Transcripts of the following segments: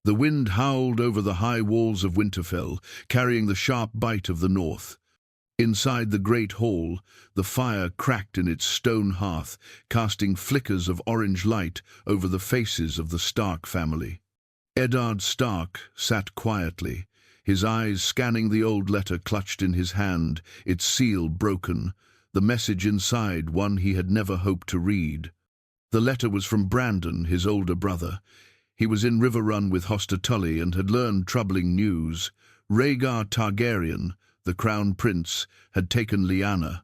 The wind howled over the high walls of Winterfell, carrying the sharp bite of the north. Inside the great hall, the fire cracked in its stone hearth, casting flickers of orange light over the faces of the Stark family. Eddard Stark sat quietly, his eyes scanning the old letter clutched in his hand, its seal broken, the message inside one he had never hoped to read. The letter was from Brandon, his older brother. He was in Riverrun with Hoster Tully and had learned troubling news. Rhaegar Targaryen, the crown prince, had taken Lyanna.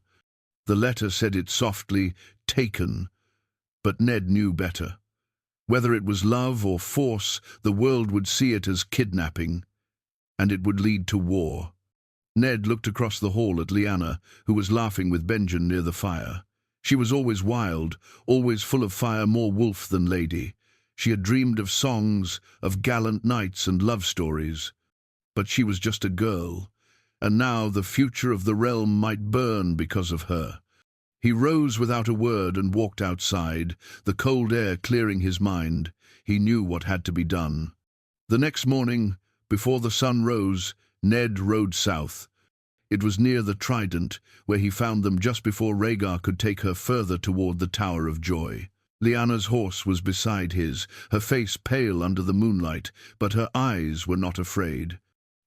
The letter said it softly, taken, but Ned knew better. Whether it was love or force, the world would see it as kidnapping, and it would lead to war. Ned looked across the hall at Lyanna, who was laughing with Benjen near the fire. She was always wild, always full of fire, more wolf than lady. She had dreamed of songs, of gallant knights and love stories. But she was just a girl, and now the future of the realm might burn because of her. He rose without a word and walked outside, the cold air clearing his mind. He knew what had to be done. The next morning, before the sun rose, Ned rode south. It was near the Trident, where he found them just before Rhaegar could take her further toward the Tower of Joy. Lyanna's horse was beside his, her face pale under the moonlight, but her eyes were not afraid.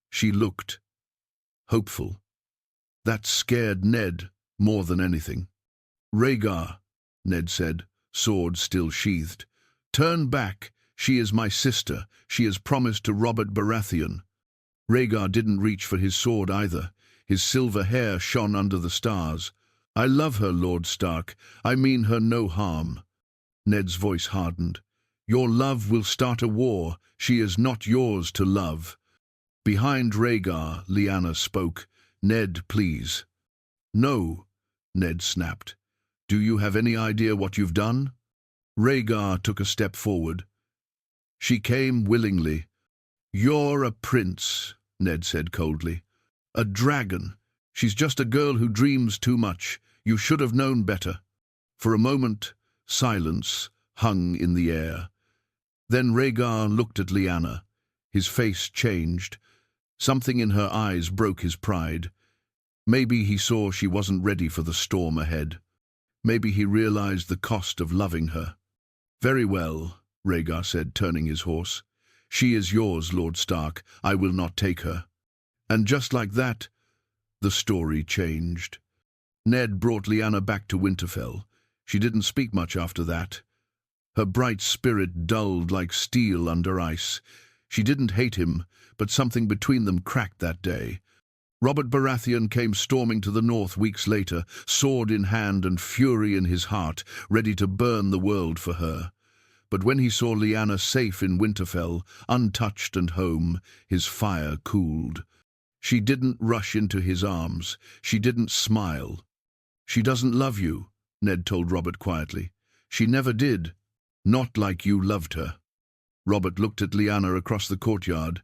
She looked hopeful. That scared Ned more than anything. "Rhaegar," Ned said, sword still sheathed. "Turn back. She is my sister. She is promised to Robert Baratheon." Rhaegar didn't reach for his sword either. His silver hair shone under the stars. "I love her, Lord Stark. I mean her no harm." Ned's voice hardened. "Your love will start a war. She is not yours to love." Behind Rhaegar, Lyanna spoke. "Ned, please." "No," Ned snapped. "Do you have any idea what you've done?" Rhaegar took a step forward. "She came willingly." "You're a prince," Ned said coldly. "A dragon. She's just a girl who dreams too much. You should have known better." For a moment, silence hung in the air. Then Rhaegar looked at Lyanna. His face changed. Something in her eyes broke his pride. Maybe he saw she wasn't ready for the storm ahead. Maybe he realized the cost of loving her. "Very well," Rhaegar said, turning his horse. "She is yours, Lord Stark. I will not take her." And just like that, the story changed. Ned brought Lyanna back to Winterfell. She didn't speak much after that. Her bright spirit dulled like steel under ice. She didn't hate him, but something between them cracked that day. Robert Baratheon came storming to the north weeks later, sword in hand and fury in his heart, ready to burn the world for her. But when he saw Lyanna safe in Winterfell, untouched and home, his fire cooled. She didn't rush into his arms. She didn't smile. "She doesn't love you," Ned told Robert quietly. "She never did. Not like you loved her." Robert looked at Lyanna across the courtyard.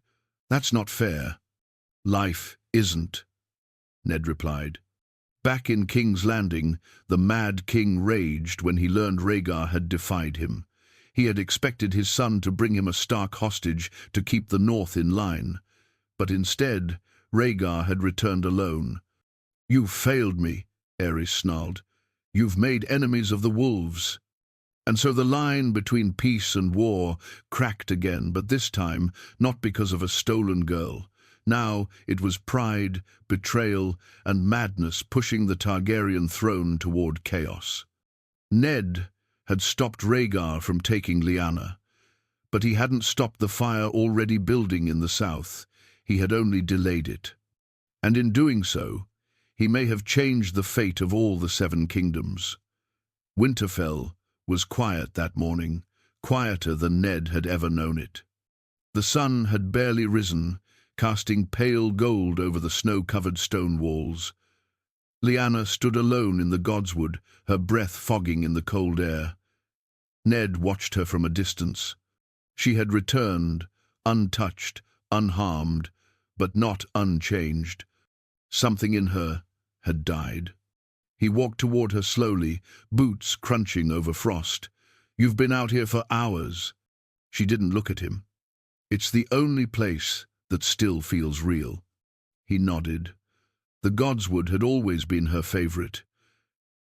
"That's not fair." "Life isn't," Ned replied. Back in King's Landing, the Mad King raged when he learned Rhaegar had defied him. He had expected his son to bring him a Stark hostage to keep the North in line. But instead, Rhaegar had returned alone. "You've failed me," Aerys snarled. "You've made enemies of the wolves." And so the line between peace and war cracked again, but this time not because of a stolen girl. Now it was pride, betrayal, and madness pushing the Targaryen throne toward chaos. Ned had stopped Rhaegar from taking Lyanna, but he hadn't stopped the fire already building in the south. He had only delayed it. And in doing so, he may have changed the fate of all the Seven Kingdoms. Winterfell was quiet that morning, quieter than Ned had ever known it. The sun had barely risen, casting pale gold over the snow-covered stone walls. Lyanna stood alone in the godswood, her breath fogging in the cold air. Ned watched her from a distance. She had returned, untouched, unharmed, but not unchanged. Something in her had died. He walked toward her slowly, boots crunching over frost. "You've been out here for hours." She didn't look at him. It's the only place that still feels real. He nodded. The Godswood had always been her favorite.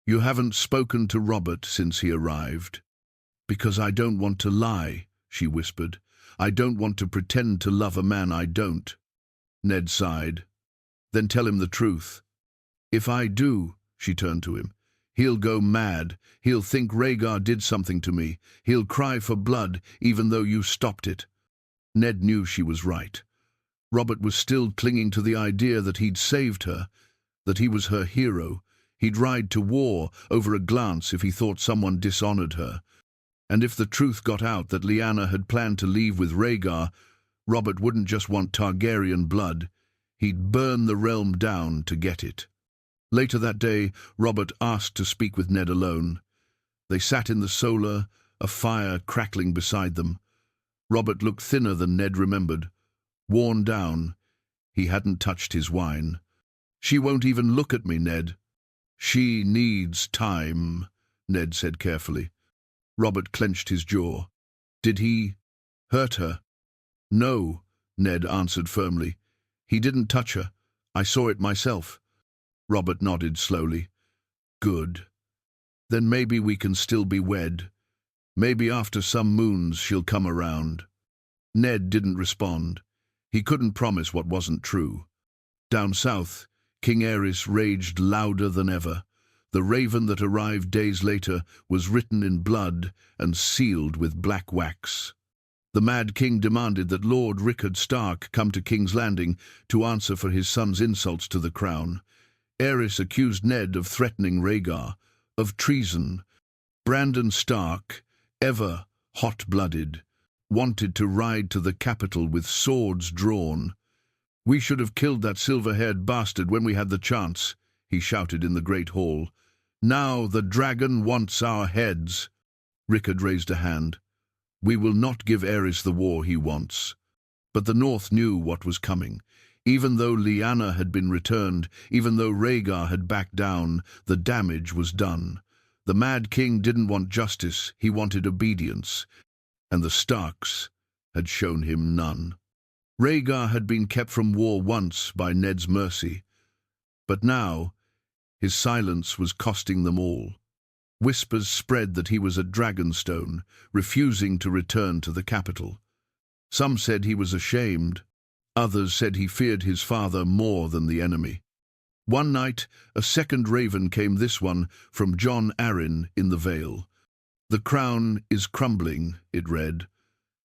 You haven't spoken to Robert since he arrived. Because I don't want to lie, she whispered. I don't want to pretend to love a man I don't. Ned sighed. Then tell him the truth. If I do, she turned to him, he'll go mad. He'll think Rhaegar did something to me. He'll cry for blood, even though you stopped it. Ned knew she was right. Robert was still clinging to the idea that he'd saved her, that he was her hero. He'd ride to war over a glance if he thought someone dishonored her. And if the truth got out that Lyanna had planned to leave with Rhaegar, Robert wouldn't just want Targaryen blood. He'd burn the realm down to get it. Later that day, Robert asked to speak with Ned alone. They sat in the solar, a fire crackling beside them. Robert looked thinner than Ned remembered. Worn down. He hadn't touched his wine. She won't even look at me, Ned. She needs time, Ned said carefully. Robert clenched his jaw. Did he hurt her? No, Ned answered firmly. He didn't touch her. I saw it myself. Robert nodded slowly. Good. Then maybe we can still be wed. Maybe after some moons she'll come around. Ned didn't respond. He couldn't promise what wasn't true. Down south, King Aerys raged louder than ever. The raven that arrived days later was written in blood and sealed with black wax. The Mad King demanded that Lord Rickard Stark come to King's Landing to answer for his son's insults to the crown. Aerys accused Ned of threatening Rhaegar, of treason. Brandon Stark, ever hot-blooded, wanted to ride to the capital with swords drawn. We should have killed that silver-haired bastard when we had the chance, he shouted in the great hall. Now the dragon wants our heads. Rickard raised a hand. We will not give Aerys the war he wants. But the North knew what was coming. Even though Lyanna had been returned, even though Rhaegar had backed down, the damage was done. The Mad King didn't want justice, he wanted obedience. And the Starks had shown him none. Rhaegar had been kept from war once by Ned's mercy. But now, his silence was costing them all. Whispers spread that he was at Dragonstone, refusing to return to the capital. Some said he was ashamed. Others said he feared his father more than the enemy. One night, a second raven came, this one from Jon Arryn in the Vale. The crown is crumbling, it read.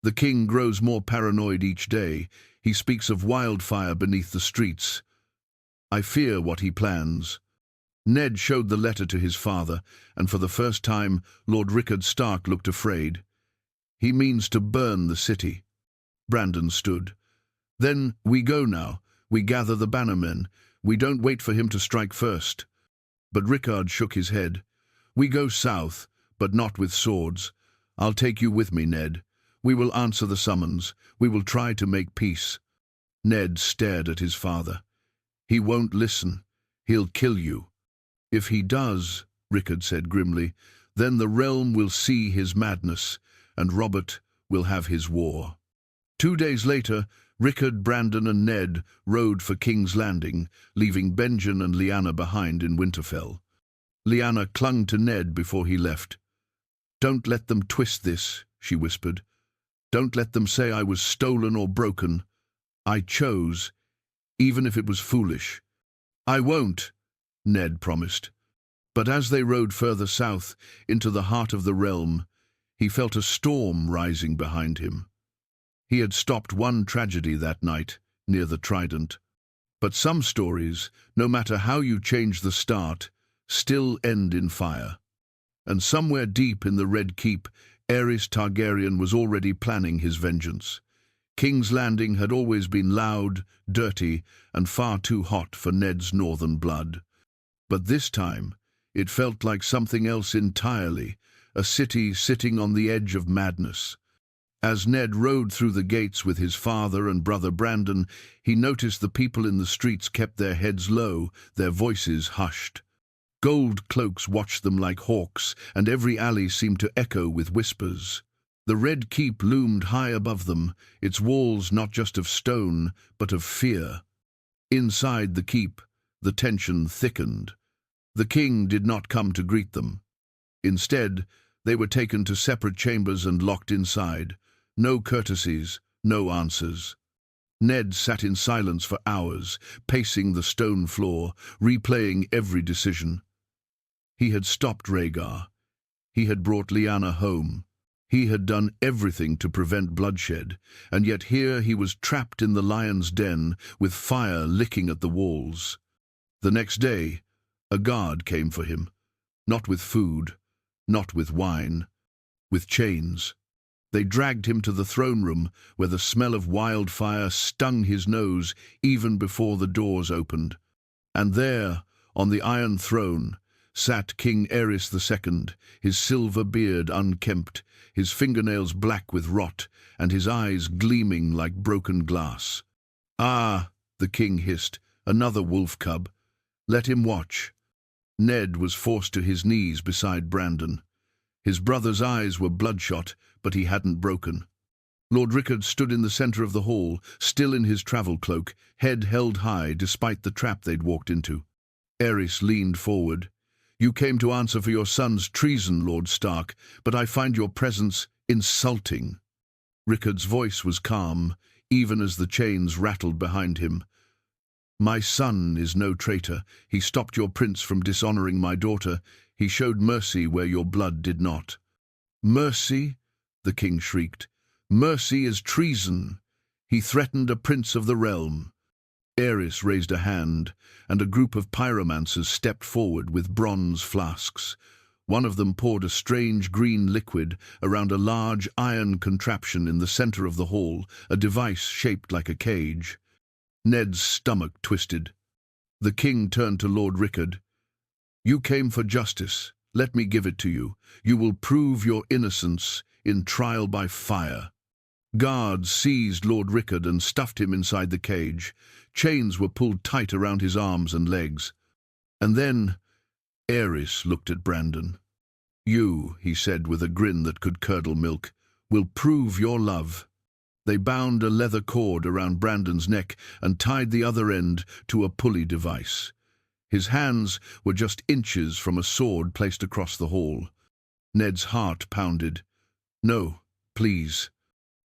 The king grows more paranoid each day. He speaks of wildfire beneath the streets. I fear what he plans. Ned showed the letter to his father, and for the first time Lord Rickard Stark looked afraid. He means to burn the city. Brandon stood. Then we go now. We gather the bannermen. We don't wait for him to strike first. But Rickard shook his head. We go south, but not with swords. I'll take you with me, Ned. We will answer the summons. We will try to make peace. Ned stared at his father. He won't listen. He'll kill you. If he does, Rickard said grimly, then the realm will see his madness, and Robert will have his war. 2 days later, Rickard, Brandon and Ned rode for King's Landing, leaving Benjen and Lyanna behind in Winterfell. Lyanna clung to Ned before he left. Don't let them twist this, she whispered. Don't let them say I was stolen or broken. I chose, even if it was foolish. I won't, Ned promised. But as they rode further south, into the heart of the realm, he felt a storm rising behind him. He had stopped one tragedy that night, near the Trident. But some stories, no matter how you change the start, still end in fire. And somewhere deep in the Red Keep, Aerys Targaryen was already planning his vengeance. King's Landing had always been loud, dirty, and far too hot for Ned's northern blood. But this time, it felt like something else entirely, a city sitting on the edge of madness. As Ned rode through the gates with his father and brother Brandon, he noticed the people in the streets kept their heads low, their voices hushed. Gold cloaks watched them like hawks, and every alley seemed to echo with whispers. The Red Keep loomed high above them, its walls not just of stone, but of fear. Inside the keep, the tension thickened. The king did not come to greet them. Instead, they were taken to separate chambers and locked inside. No courtesies, no answers. Ned sat in silence for hours, pacing the stone floor, replaying every decision. He had stopped Rhaegar. He had brought Lyanna home. He had done everything to prevent bloodshed, and yet here he was trapped in the lion's den, with fire licking at the walls. The next day, a guard came for him, not with food, not with wine, with chains. They dragged him to the throne room, where the smell of wildfire stung his nose even before the doors opened. And there, on the Iron Throne, sat King Aerys II, his silver beard unkempt, his fingernails black with rot, and his eyes gleaming like broken glass. "Ah," the king hissed, "another wolf cub. Let him watch." Ned was forced to his knees beside Brandon. His brother's eyes were bloodshot, but he hadn't broken. Lord Rickard stood in the center of the hall, still in his travel cloak, head held high despite the trap they'd walked into. Aerys leaned forward. "You came to answer for your son's treason, Lord Stark, but I find your presence insulting." Rickard's voice was calm, even as the chains rattled behind him. "My son is no traitor. He stopped your prince from dishonoring my daughter. He showed mercy where your blood did not." "Mercy?" the king shrieked. "Mercy is treason. He threatened a prince of the realm." Aerys raised a hand, and a group of pyromancers stepped forward with bronze flasks. One of them poured a strange green liquid around a large iron contraption in the center of the hall, a device shaped like a cage. Ned's stomach twisted. The king turned to Lord Rickard. "You came for justice. Let me give it to you. You will prove your innocence in trial by fire." Guards seized Lord Rickard and stuffed him inside the cage. Chains were pulled tight around his arms and legs. And then Aerys looked at Brandon. "You," he said with a grin that could curdle milk, "will prove your love." They bound a leather cord around Brandon's neck and tied the other end to a pulley device. His hands were just inches from a sword placed across the hall. Ned's heart pounded. "No, please."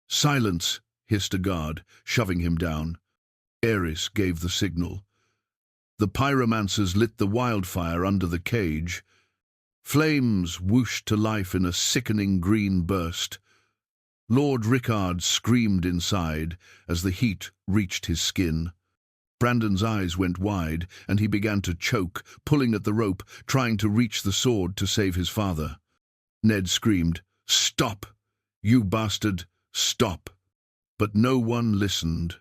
"Silence," hissed a guard, shoving him down. Aerys gave the signal. The pyromancers lit the wildfire under the cage. Flames whooshed to life in a sickening green burst. Lord Rickard screamed inside as the heat reached his skin. Brandon's eyes went wide, and he began to choke, pulling at the rope, trying to reach the sword to save his father. Ned screamed, "Stop! You bastard! Stop!" But no one listened.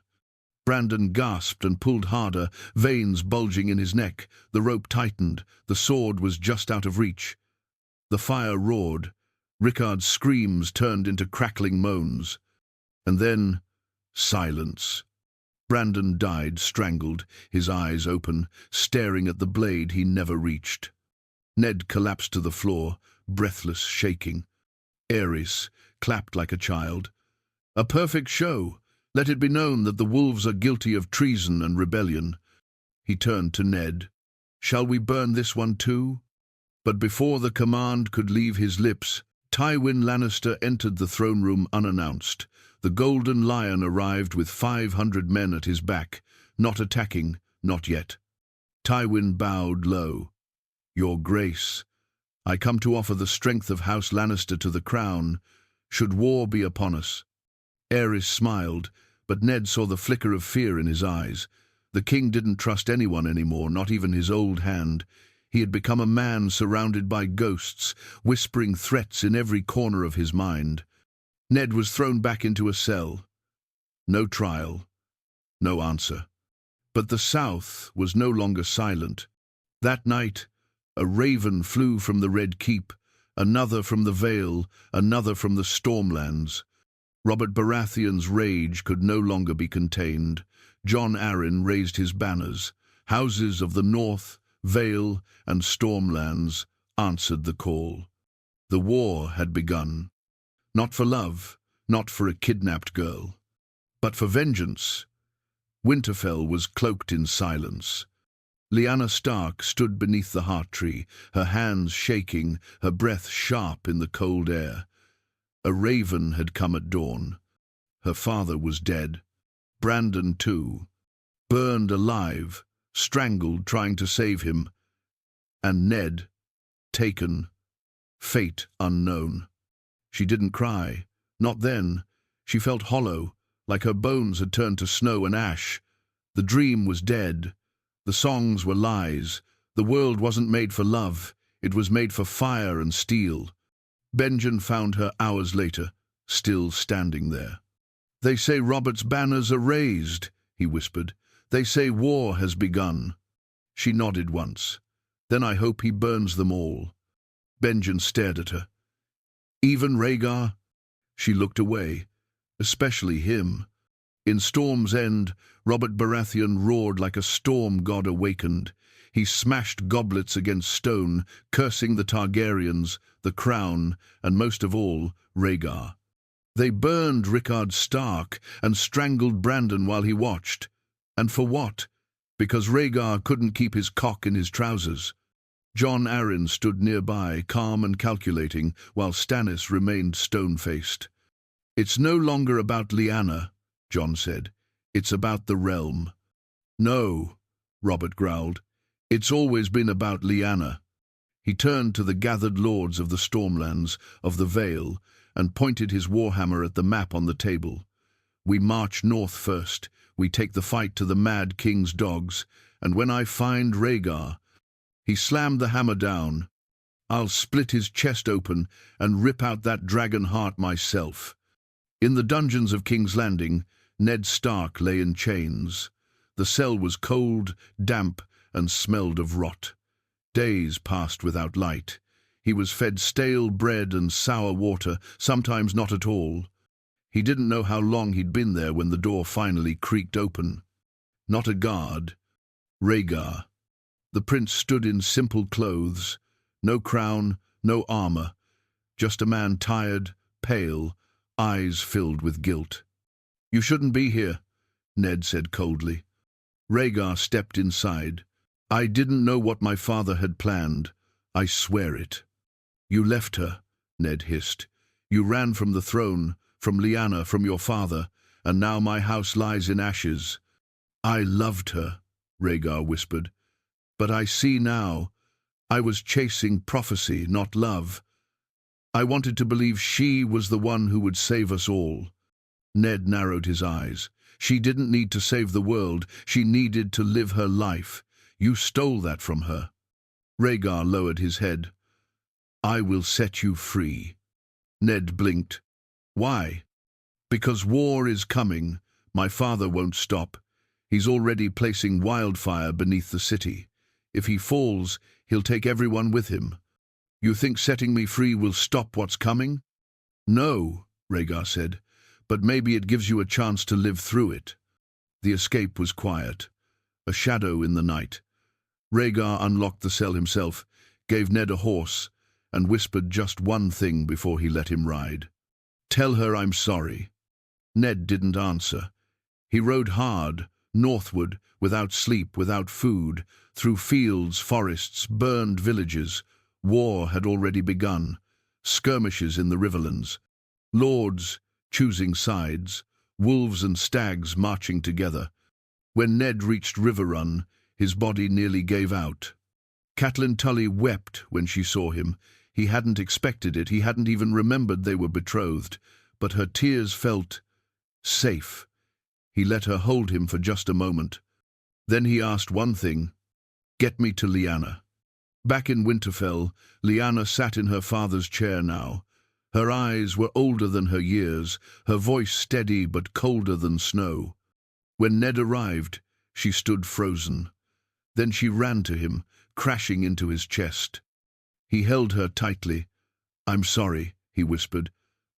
Brandon gasped and pulled harder, veins bulging in his neck. The rope tightened. The sword was just out of reach. The fire roared. Rickard's screams turned into crackling moans. And then, silence. Brandon died, strangled, his eyes open, staring at the blade he never reached. Ned collapsed to the floor, breathless, shaking. Aerys clapped like a child. "A perfect show. Let it be known that the wolves are guilty of treason and rebellion." He turned to Ned. "Shall we burn this one too?" But before the command could leave his lips, Tywin Lannister entered the throne room unannounced. The Golden Lion arrived with 500 men at his back, not attacking, not yet. Tywin bowed low. "Your Grace, I come to offer the strength of House Lannister to the crown, should war be upon us." Aerys smiled, but Ned saw the flicker of fear in his eyes. The king didn't trust anyone anymore, not even his old hand. He had become a man surrounded by ghosts, whispering threats in every corner of his mind. Ned was thrown back into a cell. No trial, no answer. But the South was no longer silent. That night, a raven flew from the Red Keep, another from the Vale, another from the Stormlands. Robert Baratheon's rage could no longer be contained. Jon Arryn raised his banners. Houses of the North, Vale, and Stormlands answered the call. The war had begun. Not for love, not for a kidnapped girl, but for vengeance. Winterfell was cloaked in silence. Lyanna Stark stood beneath the heart tree, her hands shaking, her breath sharp in the cold air. A raven had come at dawn. Her father was dead. Brandon, too. Burned alive, strangled trying to save him. And Ned, taken, fate unknown. She didn't cry. Not then. She felt hollow, like her bones had turned to snow and ash. The dream was dead. The songs were lies. The world wasn't made for love. It was made for fire and steel. Benjen found her hours later, still standing there. "They say Robert's banners are raised," he whispered. "They say war has begun." She nodded once. "Then I hope he burns them all." Benjen stared at her. "Even Rhaegar?" She looked away. "Especially him." In Storm's End, Robert Baratheon roared like a storm god awakened. He smashed goblets against stone, cursing the Targaryens, the crown, and most of all, Rhaegar. They burned Rickard Stark and strangled Brandon while he watched. And for what? Because Rhaegar couldn't keep his cock in his trousers. Jon Arryn stood nearby, calm and calculating, while Stannis remained stone-faced. "It's no longer about Lyanna," Jon said. "It's about the realm." "No," Robert growled. "It's always been about Lyanna." He turned to the gathered lords of the Stormlands, of the Vale, and pointed his warhammer at the map on the table. "We march north first. We take the fight to the Mad King's dogs. And when I find Rhaegar—" He slammed the hammer down. "I'll split his chest open and rip out that dragon heart myself." In the dungeons of King's Landing, Ned Stark lay in chains. The cell was cold, damp, and smelled of rot. Days passed without light. He was fed stale bread and sour water, sometimes not at all. He didn't know how long he'd been there when the door finally creaked open. Not a guard. Rhaegar. The prince stood in simple clothes. No crown, no armor. Just a man tired, pale, eyes filled with guilt. "You shouldn't be here," Ned said coldly. Rhaegar stepped inside. "I didn't know what my father had planned. I swear it." "You left her," Ned hissed. "You ran from the throne, from Lyanna, from your father, and now my house lies in ashes." "I loved her," Rhaegar whispered. "But I see now. I was chasing prophecy, not love. I wanted to believe she was the one who would save us all." Ned narrowed his eyes. "She didn't need to save the world. She needed to live her life. You stole that from her." Rhaegar lowered his head. "I will set you free." Ned blinked. "Why?" "Because war is coming. My father won't stop. He's already placing wildfire beneath the city. If he falls, he'll take everyone with him. You think setting me free will stop what's coming?" "No," Rhaegar said, "but maybe it gives you a chance to live through it." The escape was quiet, a shadow in the night. Rhaegar unlocked the cell himself, gave Ned a horse, and whispered just one thing before he let him ride. "Tell her I'm sorry." Ned didn't answer. He rode hard, northward, without sleep, without food, through fields, forests, burned villages. War had already begun. Skirmishes in the Riverlands. Lords choosing sides, wolves and stags marching together. When Ned reached Riverrun, his body nearly gave out. Catelyn Tully wept when she saw him. He hadn't expected it. He hadn't even remembered they were betrothed. But her tears felt safe. He let her hold him for just a moment. Then he asked one thing: "Get me to Lyanna." Back in Winterfell, Lyanna sat in her father's chair now. Her eyes were older than her years, her voice steady but colder than snow. When Ned arrived, she stood frozen. Then she ran to him, crashing into his chest. He held her tightly. "I'm sorry," he whispered.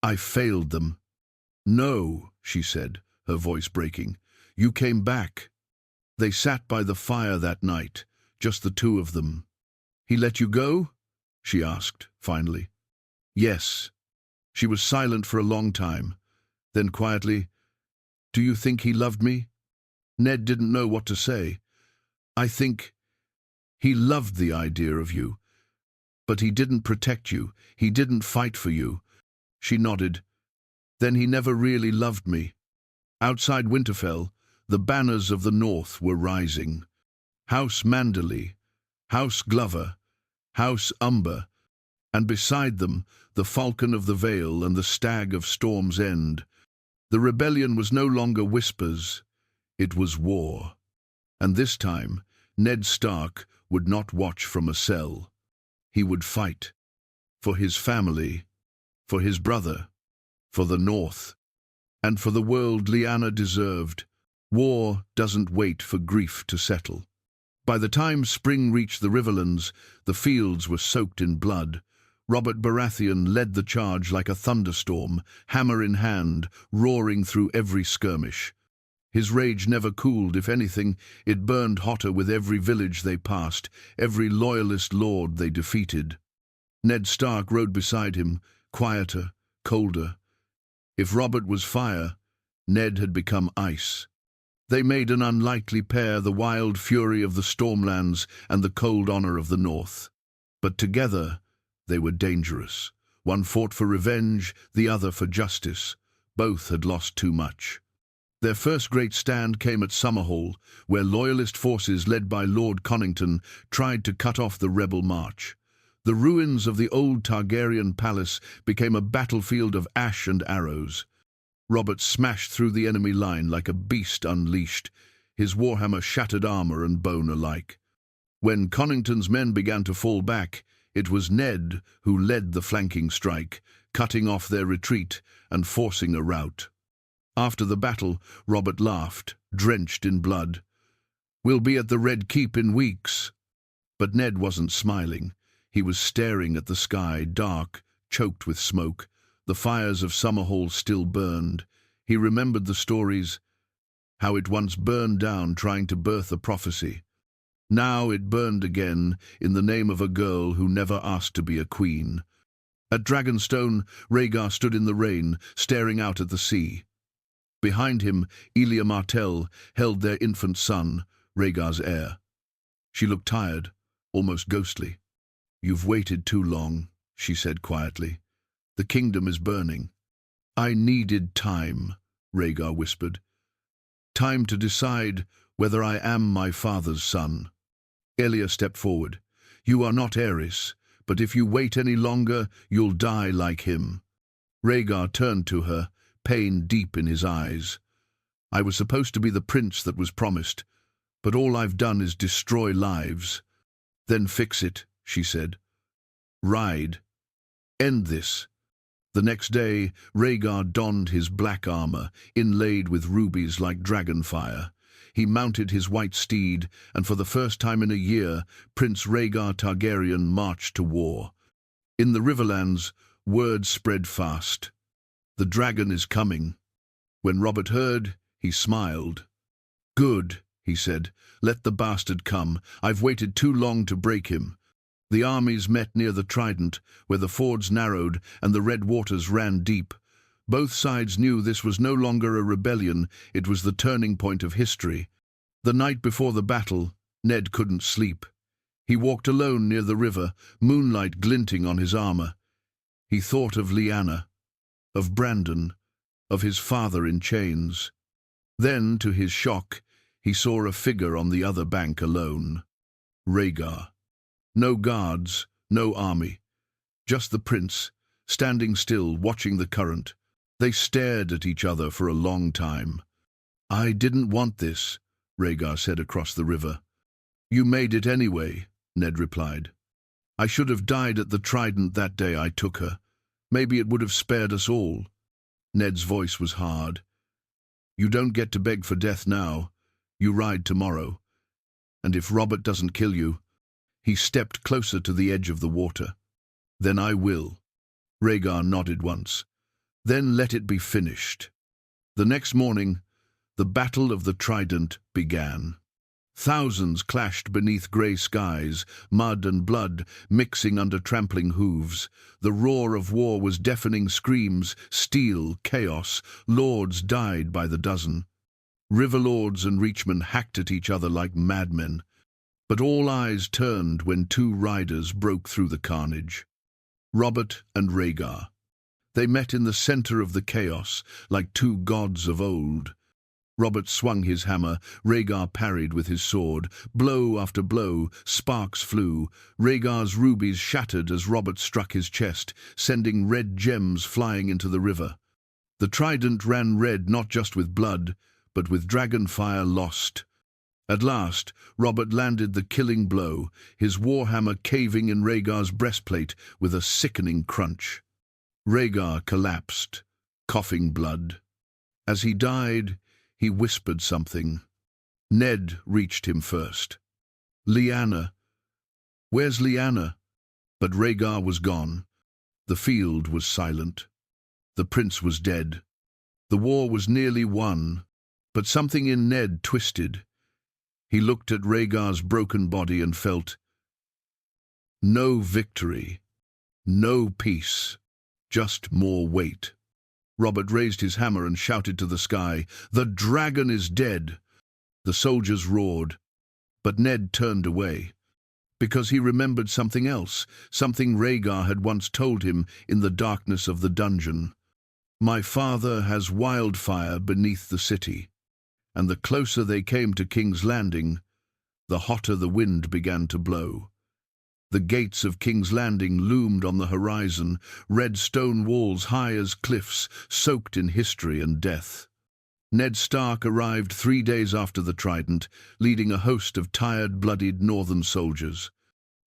"I failed them." "No," she said, her voice breaking. "You came back." They sat by the fire that night, just the two of them. "He let you go?" she asked, finally. "Yes." She was silent for a long time. Then quietly, "Do you think he loved me?" Ned didn't know what to say. "I think he loved the idea of you, but he didn't protect you. He didn't fight for you." She nodded. "Then he never really loved me." Outside Winterfell, the banners of the North were rising. House Manderley, House Glover, House Umber, and beside them the Falcon of the Vale and the Stag of Storm's End. The rebellion was no longer whispers, it was war. And this time, Ned Stark would not watch from a cell. He would fight. For his family, for his brother, for the North, and for the world Lyanna deserved. War doesn't wait for grief to settle. By the time spring reached the Riverlands, the fields were soaked in blood. Robert Baratheon led the charge like a thunderstorm, hammer in hand, roaring through every skirmish. His rage never cooled. If anything, it burned hotter with every village they passed, every loyalist lord they defeated. Ned Stark rode beside him, quieter, colder. If Robert was fire, Ned had become ice. They made an unlikely pair, the wild fury of the Stormlands and the cold honor of the North. But together, they were dangerous. One fought for revenge, the other for justice. Both had lost too much. Their first great stand came at Summerhall, where loyalist forces led by Lord Connington tried to cut off the rebel march. The ruins of the old Targaryen palace became a battlefield of ash and arrows. Robert smashed through the enemy line like a beast unleashed. His warhammer shattered armor and bone alike. When Connington's men began to fall back, it was Ned who led the flanking strike, cutting off their retreat and forcing a rout. After the battle, Robert laughed, drenched in blood. "We'll be at the Red Keep in weeks." But Ned wasn't smiling. He was staring at the sky, dark, choked with smoke. The fires of Summerhall still burned. He remembered the stories, how it once burned down trying to birth a prophecy. Now it burned again in the name of a girl who never asked to be a queen. At Dragonstone, Rhaegar stood in the rain, staring out at the sea. Behind him, Elia Martell held their infant son, Rhaegar's heir. She looked tired, almost ghostly. "You've waited too long," she said quietly. "The kingdom is burning." "I needed time," Rhaegar whispered. "Time to decide whether I am my father's son." Elia stepped forward. "You are not Aerys, but if you wait any longer, you'll die like him." Rhaegar turned to her, pain deep in his eyes. "I was supposed to be the prince that was promised, but all I've done is destroy lives." "Then fix it," she said. "Ride. End this." The next day, Rhaegar donned his black armor, inlaid with rubies like dragonfire. He mounted his white steed, and for the first time in a year, Prince Rhaegar Targaryen marched to war. In the Riverlands, word spread fast. "The dragon is coming." When Robert heard, he smiled. "Good," he said. "Let the bastard come. I've waited too long to break him." The armies met near the Trident, where the fords narrowed and the red waters ran deep. Both sides knew this was no longer a rebellion, it was the turning point of history. The night before the battle, Ned couldn't sleep. He walked alone near the river, moonlight glinting on his armor. He thought of Lyanna, of Brandon, of his father in chains. Then, to his shock, he saw a figure on the other bank alone. Rhaegar. No guards, no army. Just the prince, standing still, watching the current. They stared at each other for a long time. "I didn't want this," Rhaegar said across the river. "You made it anyway," Ned replied. "I should have died at the Trident that day I took her. Maybe it would have spared us all." Ned's voice was hard. "You don't get to beg for death now. You ride tomorrow. And if Robert doesn't kill you—" He stepped closer to the edge of the water. "Then I will." Rhaegar nodded once. "Then let it be finished." The next morning, the Battle of the Trident began. Thousands clashed beneath grey skies, mud and blood mixing under trampling hooves. The roar of war was deafening screams, steel, chaos. Lords died by the dozen. Riverlords and reachmen hacked at each other like madmen. But all eyes turned when two riders broke through the carnage. Robert and Rhaegar. They met in the centre of the chaos, like two gods of old. Robert swung his hammer, Rhaegar parried with his sword. Blow after blow, sparks flew. Rhaegar's rubies shattered as Robert struck his chest, sending red gems flying into the river. The Trident ran red not just with blood, but with dragon fire lost. At last, Robert landed the killing blow, his warhammer caving in Rhaegar's breastplate with a sickening crunch. Rhaegar collapsed, coughing blood. As he died, he whispered something. Ned reached him first. "Lyanna. Where's Lyanna?" But Rhaegar was gone. The field was silent. The prince was dead. The war was nearly won, but something in Ned twisted. He looked at Rhaegar's broken body and felt no victory, no peace, just more weight. Robert raised his hammer and shouted to the sky, "The dragon is dead!" The soldiers roared, but Ned turned away, because he remembered something else, something Rhaegar had once told him in the darkness of the dungeon. "My father has wildfire beneath the city." And the closer they came to King's Landing, the hotter the wind began to blow. The gates of King's Landing loomed on the horizon, red stone walls high as cliffs, soaked in history and death. Ned Stark arrived 3 days after the Trident, leading a host of tired, bloodied northern soldiers.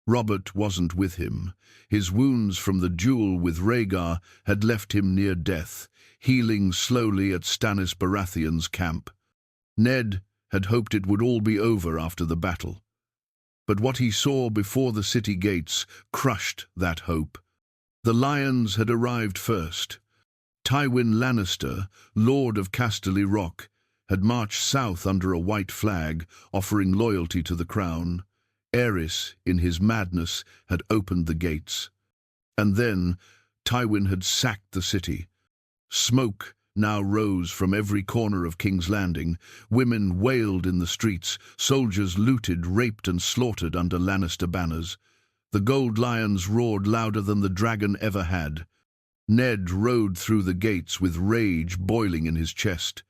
Robert wasn't with him. His wounds from the duel with Rhaegar had left him near death, healing slowly at Stannis Baratheon's camp. Ned had hoped it would all be over after the battle. But what he saw before the city gates crushed that hope. The lions had arrived first. Tywin Lannister, Lord of Casterly Rock, had marched south under a white flag, offering loyalty to the crown. Aerys, in his madness, had opened the gates. And then Tywin had sacked the city. Smoke now rose from every corner of King's Landing. Women wailed in the streets, soldiers looted, raped and slaughtered under Lannister banners. The gold lions roared louder than the dragon ever had. Ned rode through the gates with rage boiling in his chest.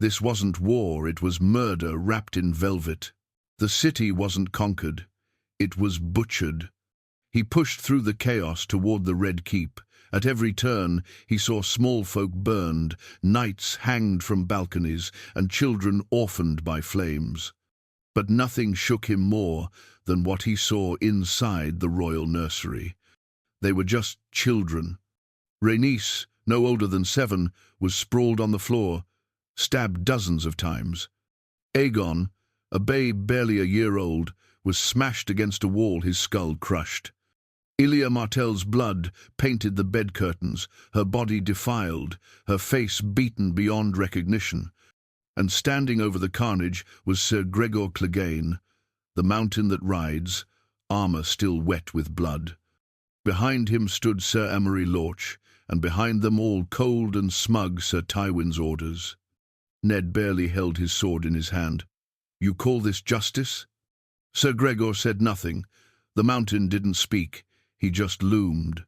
This wasn't war, it was murder wrapped in velvet. The city wasn't conquered, it was butchered. He pushed through the chaos toward the Red Keep. At every turn, he saw small folk burned, knights hanged from balconies, and children orphaned by flames. But nothing shook him more than what he saw inside the royal nursery. They were just children. Rhaenys, no older than 7, was sprawled on the floor, stabbed dozens of times. Aegon, a babe barely a year old, was smashed against a wall, his skull crushed. Ilya Martell's blood painted the bed curtains, her body defiled, her face beaten beyond recognition. And standing over the carnage was Sir Gregor Clegane, the mountain that rides, armour still wet with blood. Behind him stood Sir Amory Lorch, and behind them all, cold and smug, Sir Tywin's orders. Ned barely held his sword in his hand. "You call this justice?" Sir Gregor said nothing. The mountain didn't speak. He just loomed.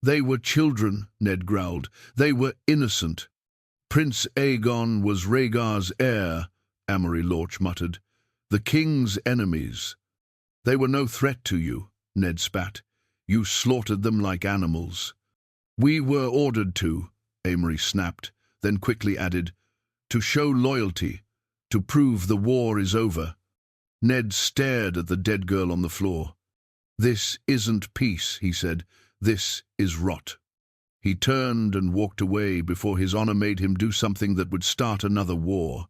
"They were children," Ned growled. "They were innocent." "Prince Aegon was Rhaegar's heir," Amory Lorch muttered. "The king's enemies." "They were no threat to you," Ned spat. "You slaughtered them like animals." "We were ordered to," Amory snapped, then quickly added, "to show loyalty, to prove the war is over." Ned stared at the dead girl on the floor. "This isn't peace," he said. "This is rot." He turned and walked away before his honor made him do something that would start another war.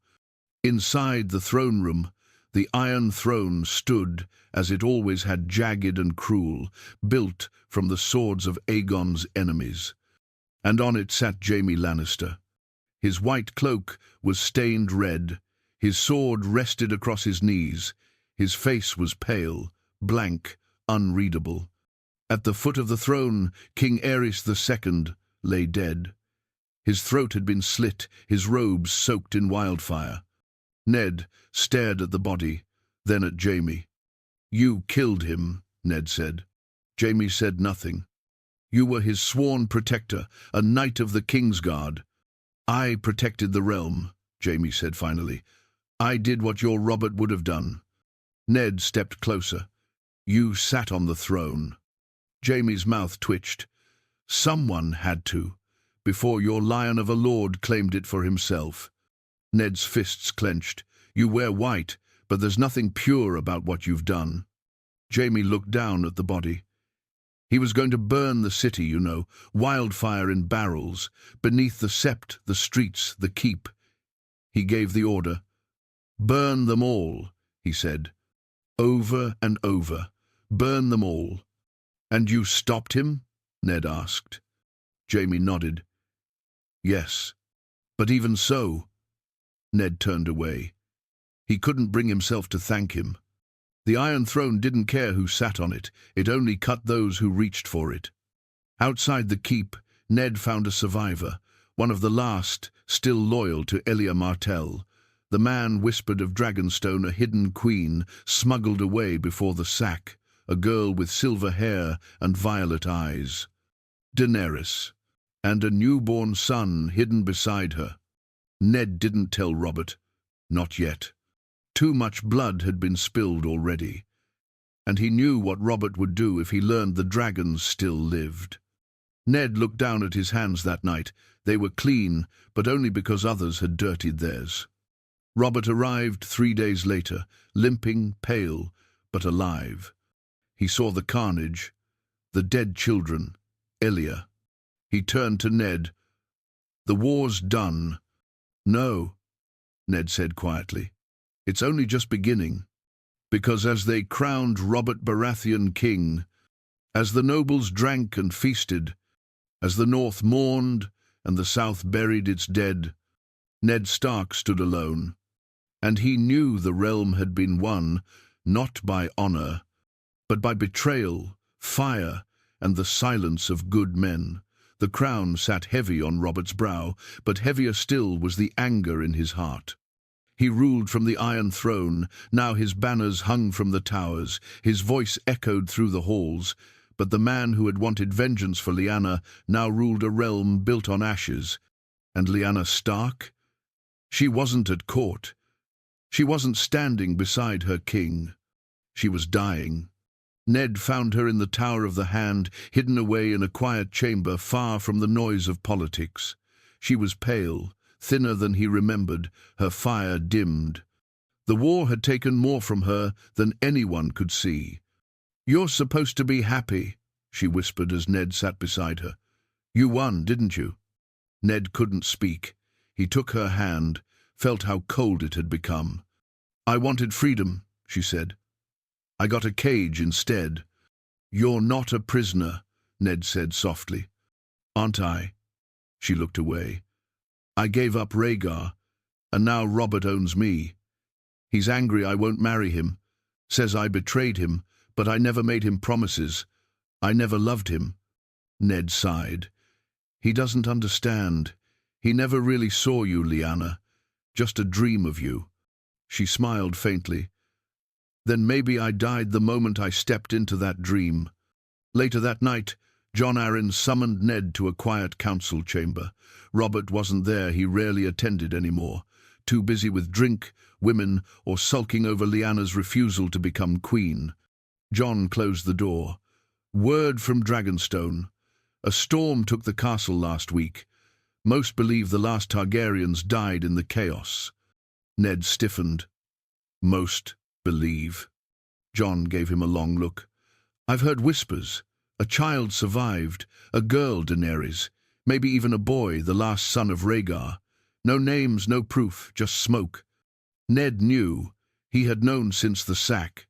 Inside the throne room, the Iron Throne stood as it always had, jagged and cruel, built from the swords of Aegon's enemies. And on it sat Jaime Lannister. His white cloak was stained red, His sword rested across his knees. His face was pale, blank, unreadable. At the foot of the throne, King Aerys II lay dead. His throat had been slit, his robes soaked in wildfire. Ned stared at the body, then at Jaime. "You killed him," Ned said. Jaime said nothing. "You were his sworn protector, a knight of the King's Guard." "I protected the realm," Jaime said finally. "I did what your Robert would have done." Ned stepped closer. "You sat on the throne." Jaime's mouth twitched. "Someone had to, before your lion of a lord claimed it for himself." Ned's fists clenched. "You wear white, but there's nothing pure about what you've done." Jaime looked down at the body. "He was going to burn the city, you know, wildfire in barrels, beneath the sept, the streets, the keep." He gave the order. "Burn them all," he said. "Over and over. Burn them all." "And you stopped him?" Ned asked. Jaime nodded. "Yes. But even so—" Ned turned away. He couldn't bring himself to thank him. The Iron Throne didn't care who sat on it. It only cut those who reached for it. Outside the keep, Ned found a survivor, one of the last, still loyal to Elia Martell. The man whispered of Dragonstone, a hidden queen, smuggled away before the sack, a girl with silver hair and violet eyes. Daenerys, and a newborn son hidden beside her. Ned didn't tell Robert. Not yet. Too much blood had been spilled already, and he knew what Robert would do if he learned the dragons still lived. Ned looked down at his hands that night. They were clean, but only because others had dirtied theirs. Robert arrived 3 days later, limping, pale, but alive. He saw the carnage, the dead children, Elia. He turned to Ned. "The war's done." "No," Ned said quietly. "It's only just beginning." Because as they crowned Robert Baratheon king, as the nobles drank and feasted, as the North mourned and the South buried its dead, Ned Stark stood alone. And he knew the realm had been won, not by honor, but by betrayal, fire, and the silence of good men. The crown sat heavy on Robert's brow, but heavier still was the anger in his heart. He ruled from the Iron Throne. Now his banners hung from the towers, his voice echoed through the halls, but the man who had wanted vengeance for Lyanna now ruled a realm built on ashes. And Lyanna Stark? She wasn't at court. She wasn't standing beside her king. She was dying. Ned found her in the Tower of the Hand, hidden away in a quiet chamber far from the noise of politics. She was pale, thinner than he remembered, her fire dimmed. The war had taken more from her than anyone could see. "You're supposed to be happy," she whispered as Ned sat beside her. "You won, didn't you?" Ned couldn't speak. He took her hand, felt how cold it had become. "I wanted freedom," she said. "I got a cage instead." "You're not a prisoner," Ned said softly. "Aren't I?" She looked away. "I gave up Rhaegar, and now Robert owns me. He's angry I won't marry him, says I betrayed him, but I never made him promises. I never loved him." Ned sighed. "He doesn't understand. He never really saw you, Lyanna. Just a dream of you." She smiled faintly. "Then maybe I died the moment I stepped into that dream." Later that night, Jon Arryn summoned Ned to a quiet council chamber. Robert wasn't there. He rarely attended anymore, too busy with drink, women, or sulking over Lyanna's refusal to become queen. Jon closed the door. "Word from Dragonstone. A storm took the castle last week. Most believe the last Targaryens died in the chaos." Ned stiffened. "Most believe." Jon gave him a long look. "I've heard whispers. A child survived, a girl, Daenerys, maybe even a boy, the last son of Rhaegar. No names, no proof, just smoke." Ned knew. He had known since the sack.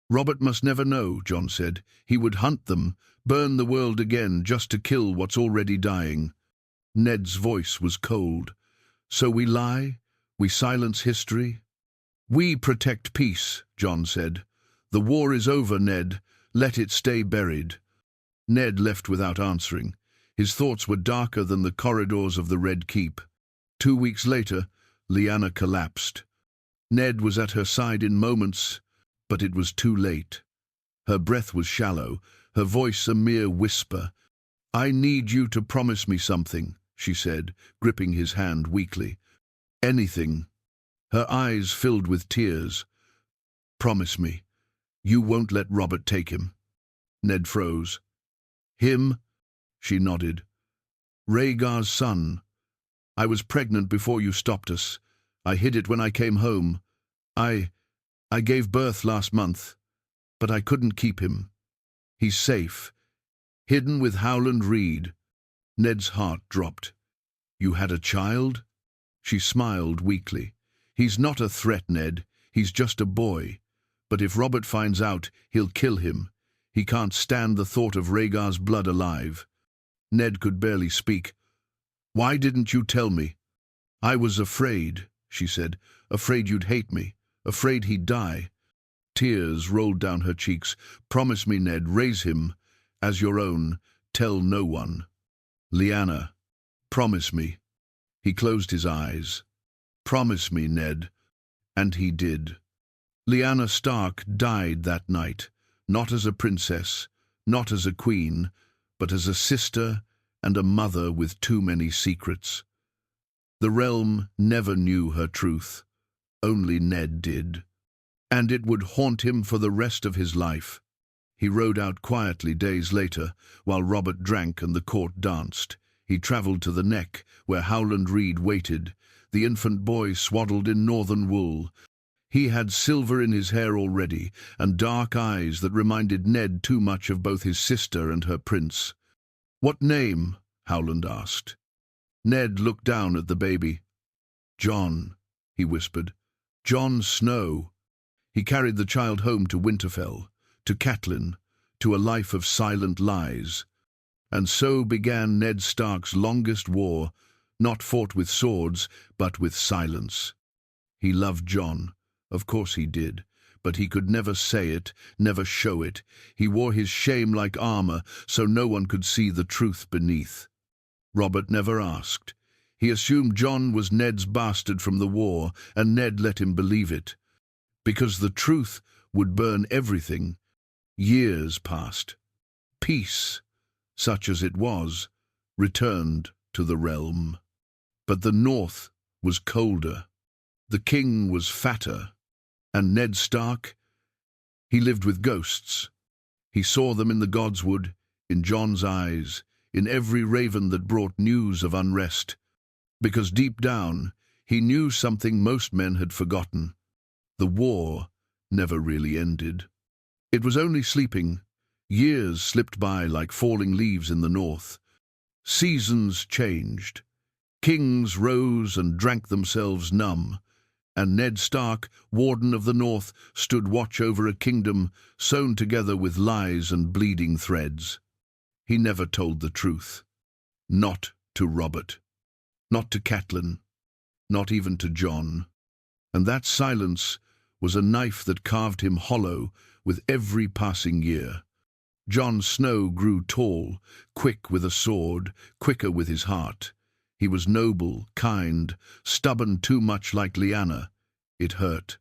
"Robert must never know," Jon said. "He would hunt them, burn the world again just to kill what's already dying." Ned's voice was cold. "So we lie? We silence history?" "We protect peace," Jon said. "The war is over, Ned. Let it stay buried." Ned left without answering. His thoughts were darker than the corridors of the Red Keep. 2 weeks later, Lyanna collapsed. Ned was at her side in moments, but it was too late. Her breath was shallow, her voice a mere whisper. "I need you to promise me something," she said, gripping his hand weakly. "Anything." Her eyes filled with tears. "Promise me. You won't let Robert take him." Ned froze. "Him?" She nodded. "Rhaegar's son. I was pregnant before you stopped us. I hid it when I came home. I gave birth last month, but I couldn't keep him. He's safe, hidden with Howland Reed." Ned's heart dropped. "You had a child?" She smiled weakly. "He's not a threat, Ned. He's just a boy. But if Robert finds out, he'll kill him. He can't stand the thought of Rhaegar's blood alive." Ned could barely speak. "Why didn't you tell me?" "I was afraid," she said. "Afraid you'd hate me. Afraid he'd die." Tears rolled down her cheeks. "Promise me, Ned, raise him as your own. Tell no one." "Lyanna, promise me." He closed his eyes. "Promise me, Ned." And he did. Lyanna Stark died that night, not as a princess, not as a queen, but as a sister and a mother with too many secrets. The realm never knew her truth. Only Ned did. And it would haunt him for the rest of his life. He rode out quietly days later, while Robert drank and the court danced. He travelled to the Neck, where Howland Reed waited, the infant boy swaddled in northern wool. He had silver in his hair already, and dark eyes that reminded Ned too much of both his sister and her prince. "What name?" Howland asked. Ned looked down at the baby. "Jon," he whispered. "Jon Snow." He carried the child home to Winterfell, to Catelyn, to a life of silent lies. And so began Ned Stark's longest war, not fought with swords, but with silence. He loved Jon, of course he did, but he could never say it, never show it. He wore his shame like armor, so no one could see the truth beneath. Robert never asked. He assumed Jon was Ned's bastard from the war, and Ned let him believe it. Because the truth would burn everything. Years passed. Peace, such as it was, returned to the realm. But the north was colder. The king was fatter. And Ned Stark? He lived with ghosts. He saw them in the godswood, in Jon's eyes, in every raven that brought news of unrest. Because deep down, he knew something most men had forgotten. The war never really ended. It was only sleeping. Years slipped by like falling leaves in the north. Seasons changed. Kings rose and drank themselves numb. And Ned Stark, Warden of the North, stood watch over a kingdom sewn together with lies and bleeding threads. He never told the truth. Not to Robert. Not to Catelyn. Not even to Jon. And that silence was a knife that carved him hollow with every passing year. Jon Snow grew tall, quick with a sword, quicker with his heart. He was noble, kind, stubborn too much like Lyanna. It hurt.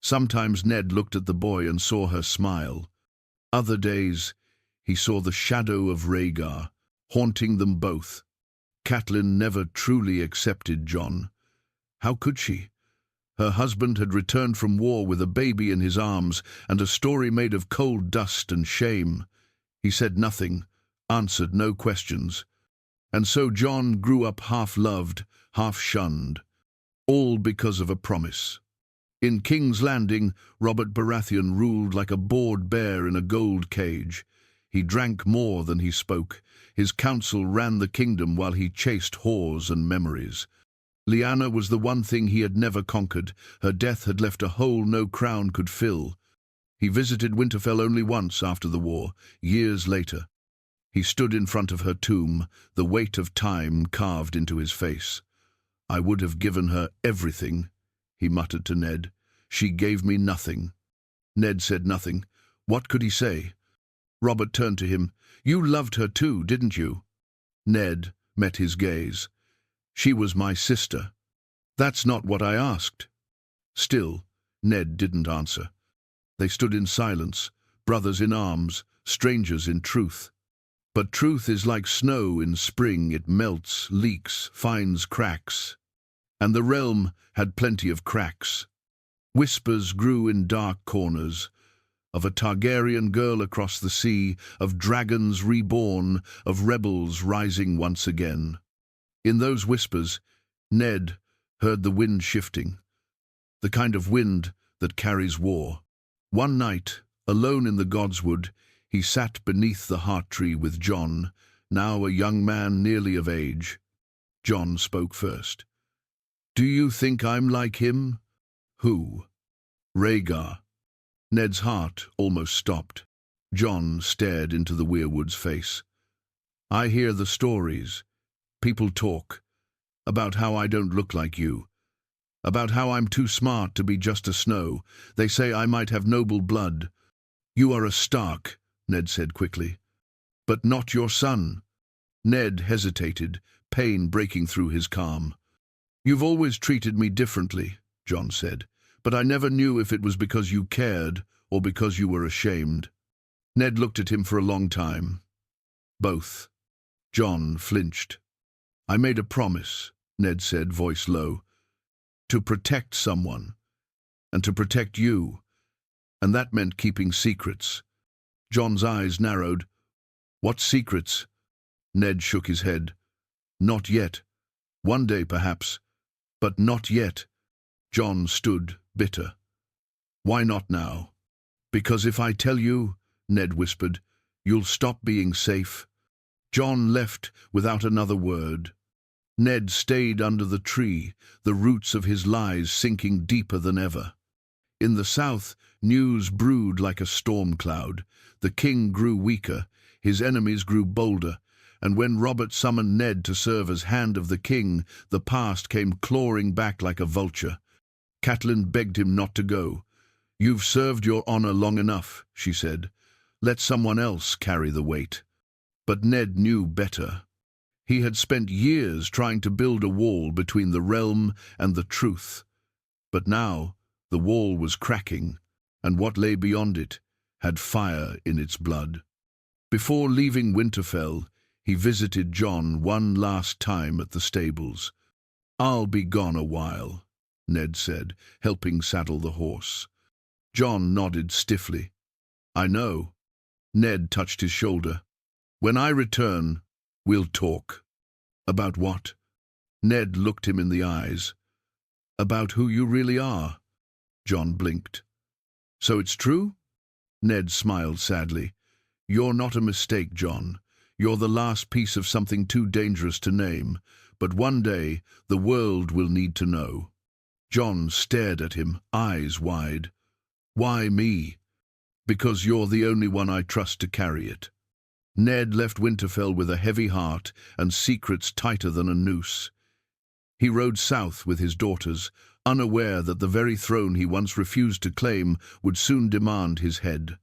Sometimes Ned looked at the boy and saw her smile. Other days, he saw the shadow of Rhaegar, haunting them both. Catelyn never truly accepted Jon. How could she? Her husband had returned from war with a baby in his arms and a story made of cold dust and shame. He said nothing, answered no questions. And so Jon grew up half-loved, half-shunned, all because of a promise. In King's Landing, Robert Baratheon ruled like a bored bear in a gold cage. He drank more than he spoke. His counsel ran the kingdom while he chased whores and memories. Lyanna was the one thing he had never conquered. Her death had left a hole no crown could fill. He visited Winterfell only once after the war, years later. He stood in front of her tomb, the weight of time carved into his face. "I would have given her everything," he muttered to Ned, She gave me nothing." Ned said nothing. What could he say? Robert turned to him. "You loved her too, didn't you?" Ned met his gaze. "She was my sister." "That's not what I asked." Still, Ned didn't answer. They stood in silence, brothers in arms, strangers in truth. But truth is like snow in spring. It melts, leaks, finds cracks. And the realm had plenty of cracks. Whispers grew in dark corners, of a Targaryen girl across the sea, of dragons reborn, of rebels rising once again. In those whispers, Ned heard the wind shifting, the kind of wind that carries war. One night, alone in the Godswood, he sat beneath the heart tree with Jon, now a young man nearly of age. Jon spoke first. "Do you think I'm like him?" "Who?" "Rhaegar." Ned's heart almost stopped. Jon stared into the weirwood's face. "I hear the stories. People talk. About how I don't look like you. About how I'm too smart to be just a Snow. They say I might have noble blood." "You are a Stark," Ned said quickly. "But not your son." Ned hesitated, pain breaking through his calm. "You've always treated me differently," Jon said, "but I never knew if it was because you cared or because you were ashamed." Ned looked at him for a long time. "Both." Jon flinched. "I made a promise," Ned said, voice low, "to protect someone, and to protect you, and that meant keeping secrets." Jon's eyes narrowed. "What secrets?" Ned shook his head. "Not yet. One day, perhaps, but not yet." Jon stood, bitter. "Why not now?" "Because if I tell you," Ned whispered, "you'll stop being safe." Jon left without another word. Ned stayed under the tree, the roots of his lies sinking deeper than ever. In the south, news brewed like a storm cloud. The king grew weaker, his enemies grew bolder, and when Robert summoned Ned to serve as Hand of the King, the past came clawing back like a vulture. Catelyn begged him not to go. "You've served your honor long enough," she said. "Let someone else carry the weight." But Ned knew better. He had spent years trying to build a wall between the realm and the truth. But now the wall was cracking, and what lay beyond it had fire in its blood. Before leaving Winterfell, he visited Jon one last time at the stables. "I'll be gone a while," Ned said, helping saddle the horse. Jon nodded stiffly. "I know." Ned touched his shoulder. "When I return, we'll talk." "About what?" Ned looked him in the eyes. "About who you really are." Jon blinked. "So it's true?" Ned smiled sadly. "You're not a mistake, Jon. You're the last piece of something too dangerous to name, but one day the world will need to know." Jon stared at him, eyes wide. "Why me?" "Because you're the only one I trust to carry it." Ned left Winterfell with a heavy heart and secrets tighter than a noose. He rode south with his daughters, unaware that the very throne he once refused to claim would soon demand his head.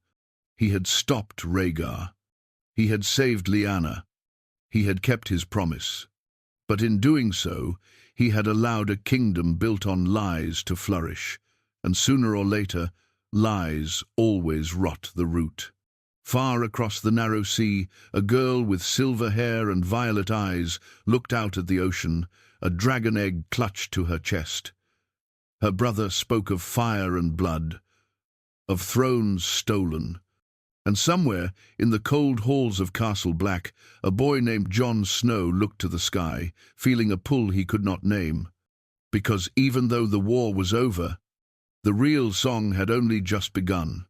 He had stopped Rhaegar. He had saved Lyanna. He had kept his promise. But in doing so, he had allowed a kingdom built on lies to flourish, and sooner or later, lies always rot the root. Far across the narrow sea, a girl with silver hair and violet eyes looked out at the ocean, a dragon egg clutched to her chest. Her brother spoke of fire and blood, of thrones stolen, and somewhere in the cold halls of Castle Black, a boy named Jon Snow looked to the sky, feeling a pull he could not name. Because even though the war was over, the real song had only just begun.